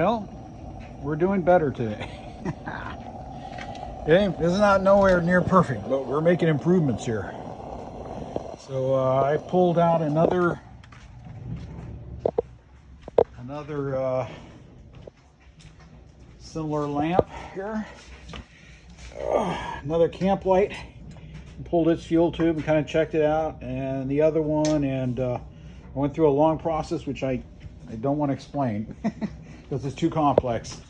Well, we're doing better today. Okay, this is not nowhere near perfect, but we're making improvements here. So I pulled out another similar lamp here. Another Kamplite. Pulled its fuel tube and kind of checked it out, and the other one, and I went through a long process which I don't want to explain because it's too complex.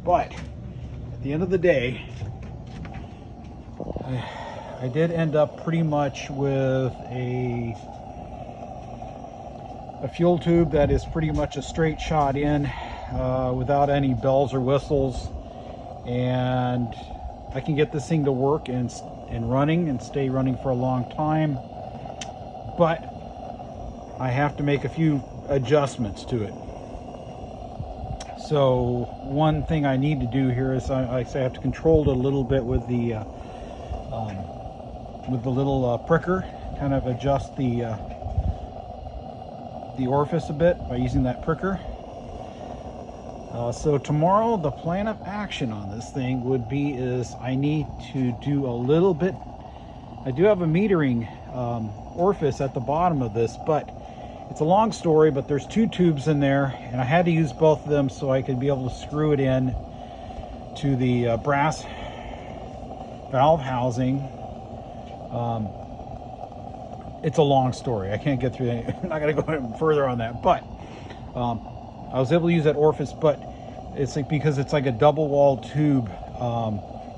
But at the end of the day, I did end up pretty much with a fuel tube that is pretty much a straight shot in without any bells or whistles, and I can get this thing to work and running and stay running for a long time, but I have to make a few adjustments to it. So one thing I need to do here is I have to control it a little bit with the little pricker, kind of adjust the orifice a bit by using that pricker. So tomorrow the plan of action on this thing would be is I need to do a little bit. I do have a metering orifice at the bottom of this, but it's a long story, but there's two tubes in there, and I had to use both of them so I could be able to screw it in to the brass valve housing. It's a long story. I can't get through that. I'm not going to go any further on that, but I was able to use that orifice, but it's like, because it's like a double walled tube,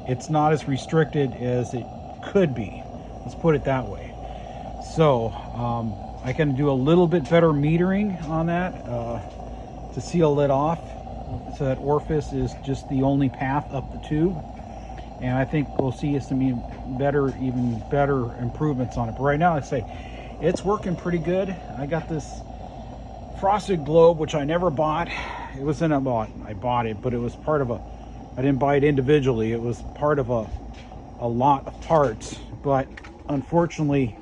it's not as restricted as it could be. Let's put it that way. So I can do a little bit better metering on that to seal it off, so that orifice is just the only path up the tube. And I think we'll see some even better improvements on it. But right now, I'd say it's working pretty good. I got this frosted globe, which I never bought. It was in a lot. I bought it, but it was part of I didn't buy it individually. It was part of a lot of parts. But unfortunately,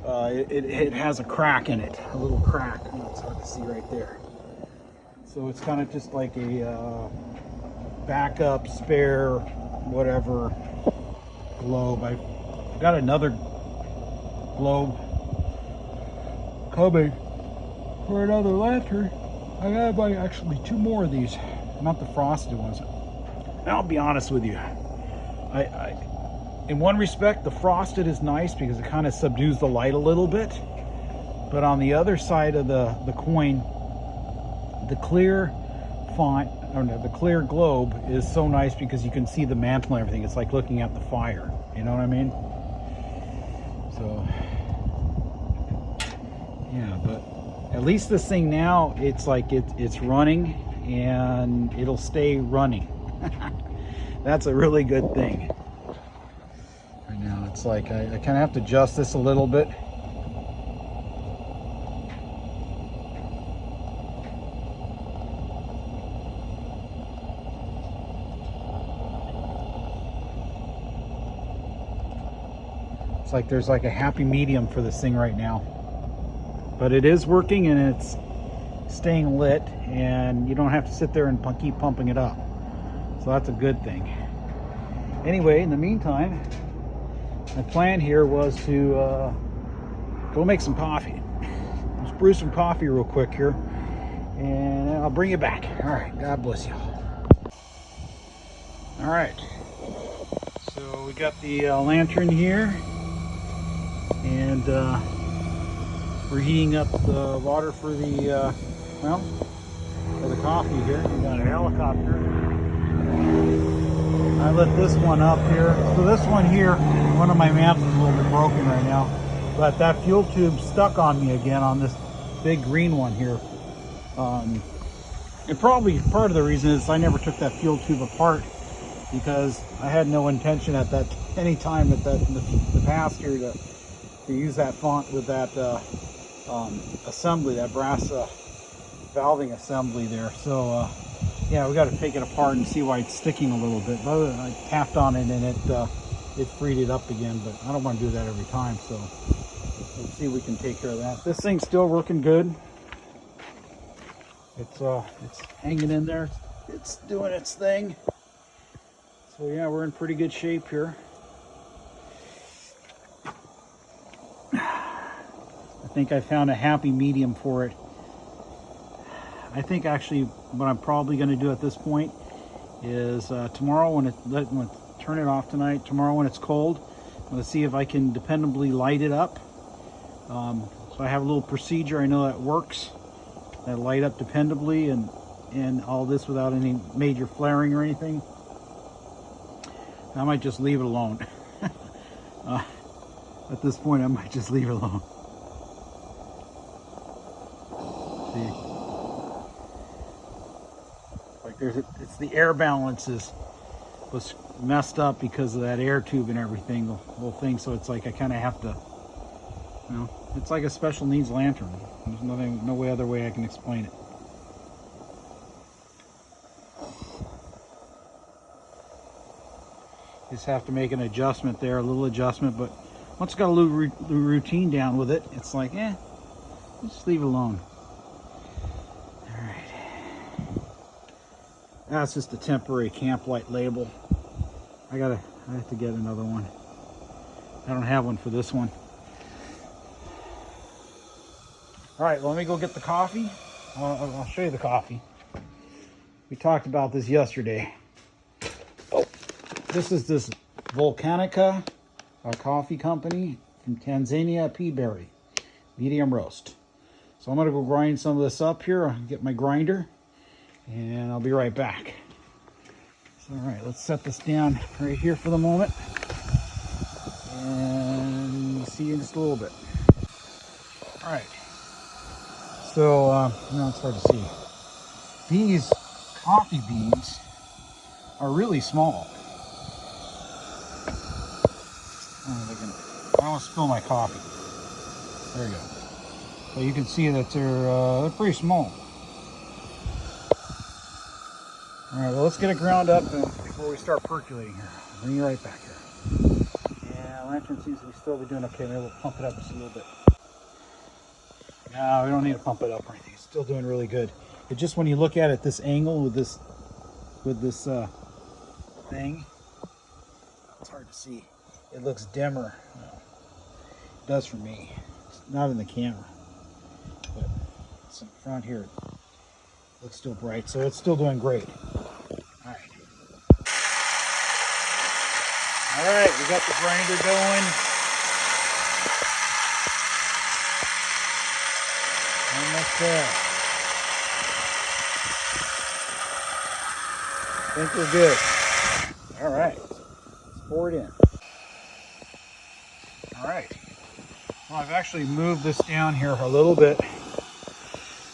it has a crack in it, a little crack. It's hard to see right there. So it's kind of just like a backup, spare, whatever globe. I've got another globe coming for another lantern. I gotta buy actually two more of these, not the frosted ones. And I'll be honest with you, I in one respect the frosted is nice because it kind of subdues the light a little bit, but on the other side of the coin, the clear font, or no, the clear globe is so nice because you can see the mantle and everything. It's like looking at the fire, you know what I mean? So yeah, but at least this thing now, it's like it's running and it'll stay running. That's a really good thing. Right now it's like I kind of have to adjust this a little bit. It's like there's like a happy medium for this thing right now. But it is working and it's staying lit, and you don't have to sit there and keep pumping it up. So that's a good thing. Anyway, in the meantime, my plan here was to go make some coffee. Let's brew some coffee real quick here, and I'll bring you back. All right, God bless you. All right, so we got the lantern here, and we're heating up the water for the for the coffee here. We got a helicopter. I lit this one up here. So this one here, one of my mantles is a little bit broken right now, but that fuel tube stuck on me again on this big green one here. And probably part of the reason is I never took that fuel tube apart, because I had no intention at that any time in the past here to use that font with that assembly, that brass valving assembly there. So yeah, we got to take it apart and see why it's sticking a little bit. But I tapped on it and it freed it up again, but I don't want to do that every time, so let's see if we can take care of that. This thing's still working good. It's hanging in there. It's doing its thing. So yeah, we're in pretty good shape here. I think I found a happy medium for it. I think actually what I'm probably going to do at this point is tomorrow when turn it off tonight. Tomorrow when it's cold, I'm going to see if I can dependably light it up. So I have a little procedure. I know that works. That light up dependably and all this without any major flaring or anything. I might just leave it alone. At this point, I might just leave it alone. See, like it's the air balance was messed up because of that air tube and everything, the whole thing. So it's like I kind of have to, you know, it's like a special needs lantern. There's no other way I can explain it. Just have to make an adjustment there, a little adjustment, but once I got a little routine down with it, it's like, just leave it alone. All right. That's just a temporary Kamplite label. I have to get another one. I don't have one for this one. All right, let me go get the coffee. I'll show you the coffee. We talked about this yesterday. This is this Volcanica coffee company from Tanzania, Peaberry, medium roast. So I'm gonna go grind some of this up here. I'll get my grinder and I'll be right back. So, all right, let's set this down right here for the moment and see you in just a little bit. All right, so now it's hard to see. These coffee beans are really small. I don't want to spill my coffee. There you go. So you can see that they're pretty small. All right, well, let's get it ground up before we start percolating here. I'll bring you right back here. Yeah, lantern seems to be still doing okay. Maybe we'll pump it up just a little bit. No, we don't need to pump it up or anything. It's still doing really good. It's just when you look at it this angle with this thing, it's hard to see. It looks dimmer. Well, it does for me. It's not in the camera, but it's in front here. It looks still bright, so it's still doing great. All right. All right, we got the grinder going. Almost there. I think we're good. All right, let's pour it in. All right. Well, I've actually moved this down here a little bit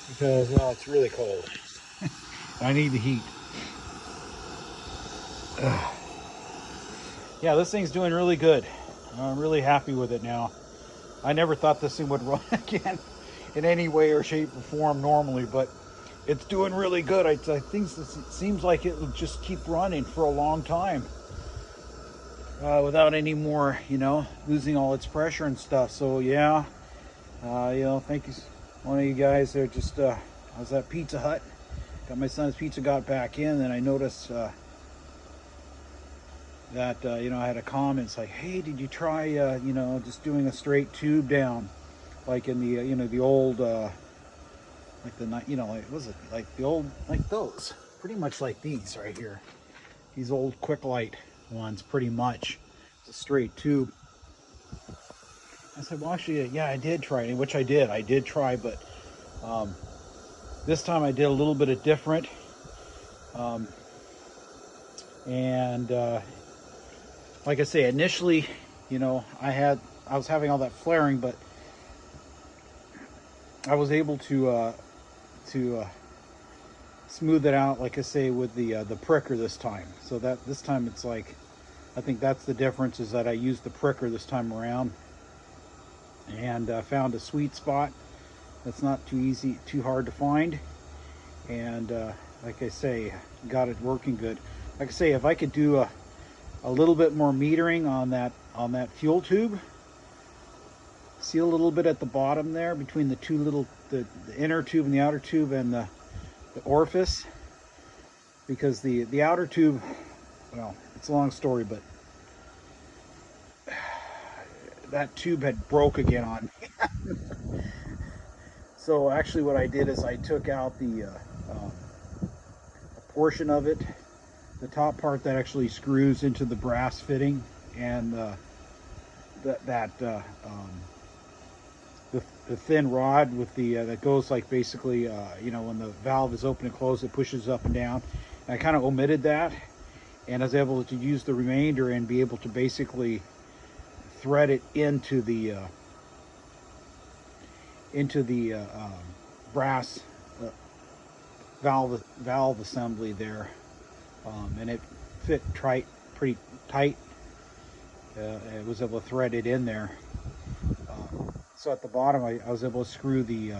because, well, it's really cold. I need the heat. Yeah, this thing's doing really good. I'm really happy with it now. I never thought this thing would run again in any way or shape or form normally, but it's doing really good. I think it seems like it will just keep running for a long time without any more, losing all its pressure and stuff. So yeah, thank you, one of you guys there. Just I was at Pizza Hut, got my son's pizza, got back in, and I noticed that I had a comment. It's like, hey, did you try just doing a straight tube down, like in the the old like was it like the old, like those, pretty much like these right here, these old quick light ones, pretty much it's a straight tube. I said, well, actually, yeah, I did try it, which I did try, but this time I did a little bit of different, and like I say, initially, I was having all that flaring, but I was able to smooth it out, like I say, with the pricker this time. So that this time it's like, I think that's the difference, is that I used the pricker this time around and found a sweet spot that's not too hard to find, and like I say, got it working good. Like I say, if I could do a little bit more metering on that fuel tube, see a little bit at the bottom there between the two little, the inner tube and the outer tube, and the the orifice, because the outer tube, well, it's a long story, but that tube had broke again on me. So actually what I did is I took out the a portion of it, the top part that actually screws into the brass fitting, and the thin rod with the that goes like basically you know, when the valve is open and closed, it pushes up and down. And I kind of omitted that, and I was able to use the remainder and be able to basically thread it into the brass valve assembly there, and it fit pretty tight. I was able to thread it in there. So at the bottom, I was able to screw the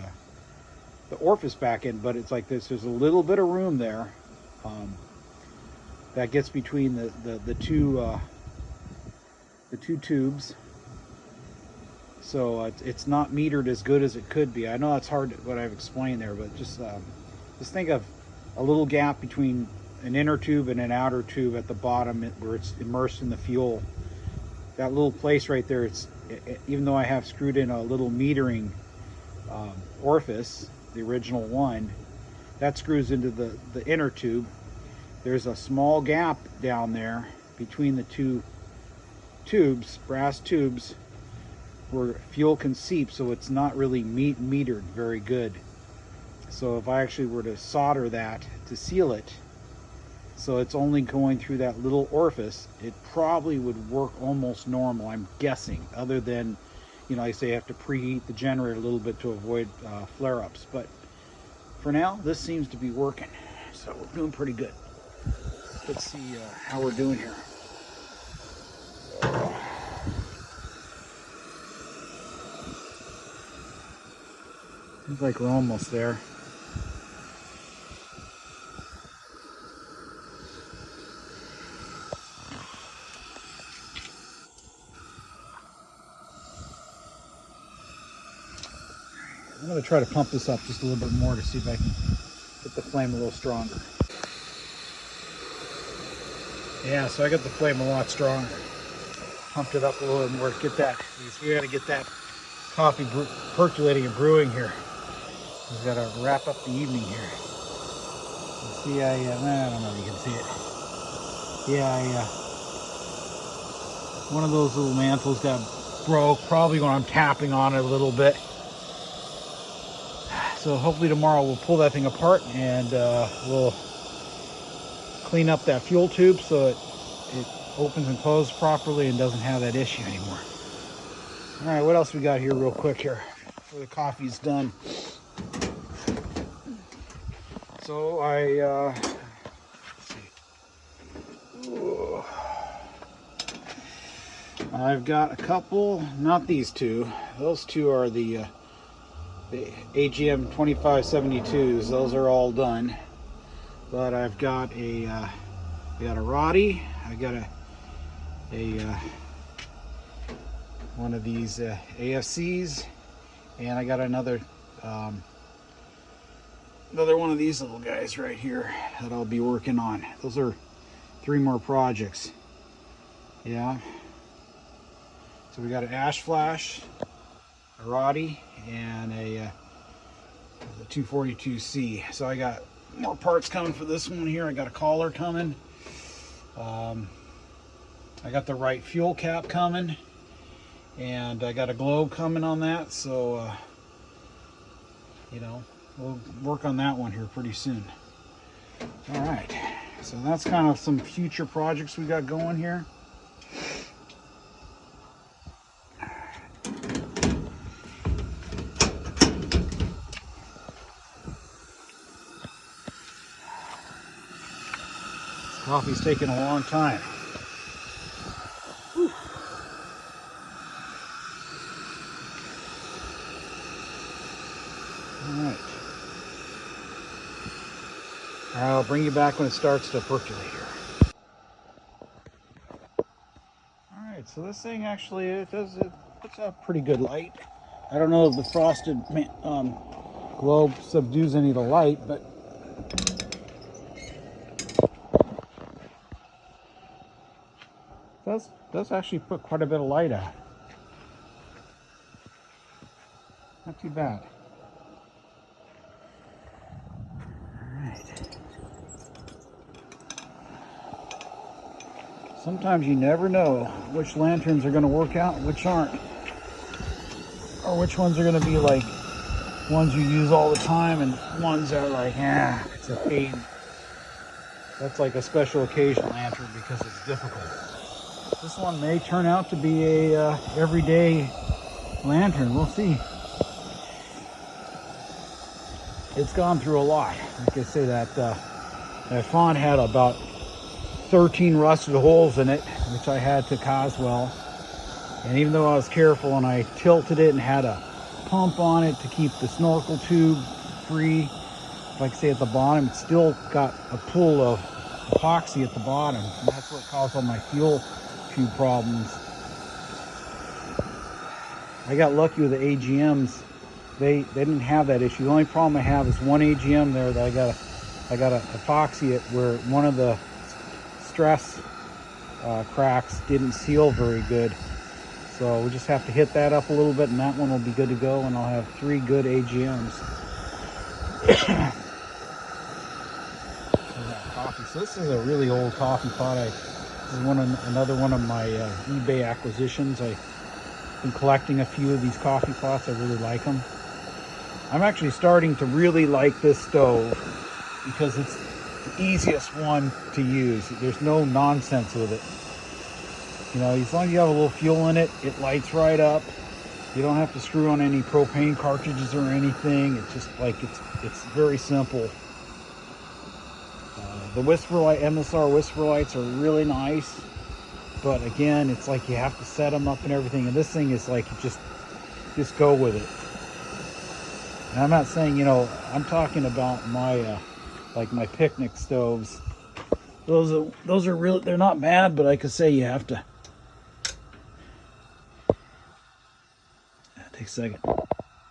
orifice back in, but it's like this. There's a little bit of room there that gets between the two tubes. So it's not metered as good as it could be. I know that's hard what I've explained there, but just think of a little gap between an inner tube and an outer tube at the bottom where it's immersed in the fuel. That little place right there, even though I have screwed in a little metering orifice, the original one, that screws into the inner tube. There's a small gap down there between the two tubes, brass tubes, where fuel can seep, so it's not really metered very good. So if I actually were to solder that to seal it, so it's only going through that little orifice, it probably would work almost normal, I'm guessing, other than, you know, I say I have to preheat the generator a little bit to avoid flare-ups. But for now, this seems to be working, so we're doing pretty good. Let's see how we're doing here. Seems like we're almost there. I'm going to try to pump this up just a little bit more to see if I can get the flame a little stronger. Yeah, so I got the flame a lot stronger. Pumped it up a little bit more to get that. We got to get that coffee percolating and brewing here. We've got to wrap up the evening here. See, I don't know if you can see it. Yeah, one of those little mantles got broke, probably when I'm tapping on it a little bit. So hopefully tomorrow we'll pull that thing apart and we'll clean up that fuel tube so it opens and closes properly and doesn't have that issue anymore. All right, what else we got here real quick here before the coffee's done? So I've got a couple, not these two. Those two are the AGM 2572s. Those are all done. But I've got a Roddy. I got a one of these AFCs, and I got another one of these little guys right here that I'll be working on. Those are 3 more projects. Yeah. So we got an ash flash, a Roddy, and the 242C. So I got more parts coming for this one here. I got a collar coming. I got the right fuel cap coming, and I got a globe coming on that. So you know, we'll work on that one here pretty soon. All right, so that's kind of some future projects we got going here. Coffee's taking a long time. Whew. All right. I'll bring you back when it starts to percolate here. All right, so this thing actually it puts out pretty good light. I don't know if the frosted globe subdues any of the light, but Does actually put quite a bit of light out. Not too bad. Alright. Sometimes you never know which lanterns are going to work out and which aren't. Or which ones are going to be like ones you use all the time and ones that are like, yeah, it's a pain. That's like a special occasion lantern because it's difficult. This one may turn out to be a everyday lantern. We'll see. It's gone through a lot. Like I say, that font had about 13 rusted holes in it, which I had to Coswell. And even though I was careful and I tilted it and had a pump on it to keep the snorkel tube free, like I say, at the bottom, it still got a pool of epoxy at the bottom. And that's what caused all my fuel tube problems. I got lucky with the AGMs. They didn't have that issue. The only problem I have is one AGM there that I got to epoxy it where one of the stress cracks didn't seal very good. So we just have to hit that up a little bit and that one will be good to go, and I'll have 3 good AGMs. Coffee. So this is a really old coffee pot. This is another one of my eBay acquisitions. I've been collecting a few of these coffee pots. I really like them. I'm actually starting to really like this stove because it's the easiest one to use. There's no nonsense with it. You know, as long as you have a little fuel in it, it lights right up. You don't have to screw on any propane cartridges or anything. It's just like, it's very simple. The Whisper Light, MSR Whisper Lights are really nice. But again, it's like you have to set them up and everything. And this thing is like, just go with it. And I'm not saying, you know, I'm talking about my, like my picnic stoves. Those are really, they're not bad, but like I say, you have to. Take a second.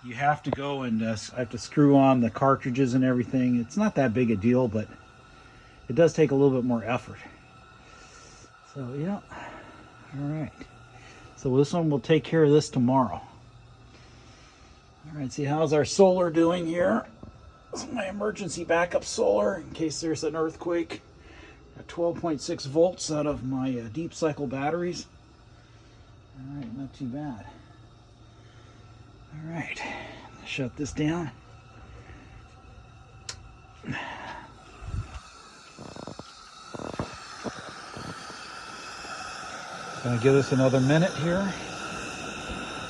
You have to go and I have to screw on the cartridges and everything. It's not that big a deal, but it does take a little bit more effort. So yeah, all right. So this one will take care of this tomorrow. All right, see, how's our solar doing here? This is my emergency backup solar in case there's an earthquake. Got 12.6 volts out of my deep cycle batteries. All right, not too bad. All right, shut this down. Gonna give this another minute here,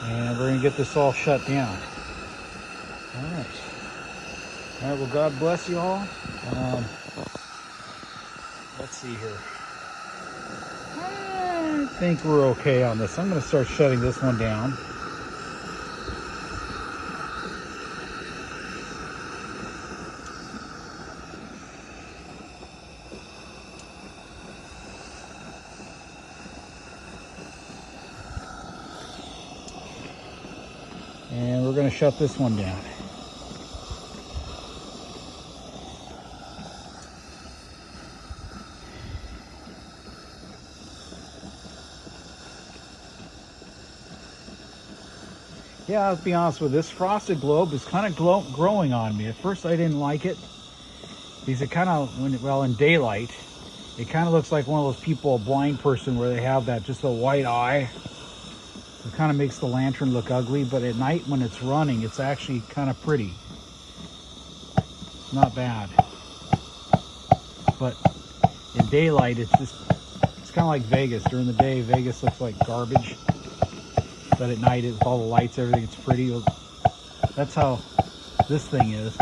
and we're gonna get this all shut down. All right. All right. Well, God bless you all. Let's see here. I think we're okay on this. I'm gonna start shutting this one down. And we're going to shut this one down. Yeah, I'll be honest with you, this frosted globe is kind of growing on me. At first I didn't like it because it kind of, well, in daylight, it kind of looks like one of those people, a blind person, where they have that just a white eye. It kind of makes the lantern look ugly, but at night when it's running, it's actually kind of pretty. Not bad. But in daylight, it's kind of like Vegas. During the day, Vegas looks like garbage. But at night, with all the lights, everything, it's pretty. That's how this thing is.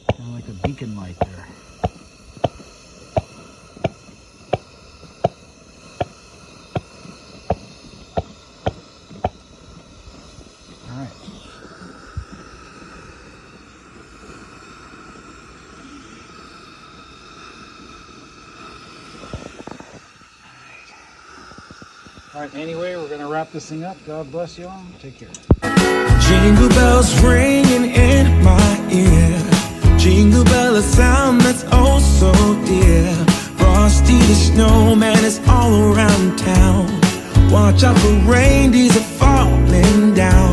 Kind of like a beacon light there. All right, anyway, we're going to wrap this thing up. God bless you all. Take care. Jingle bells ringing in my ear. Jingle bell, a sound that's oh snowman is all around town. Watch out for reindeers are falling down.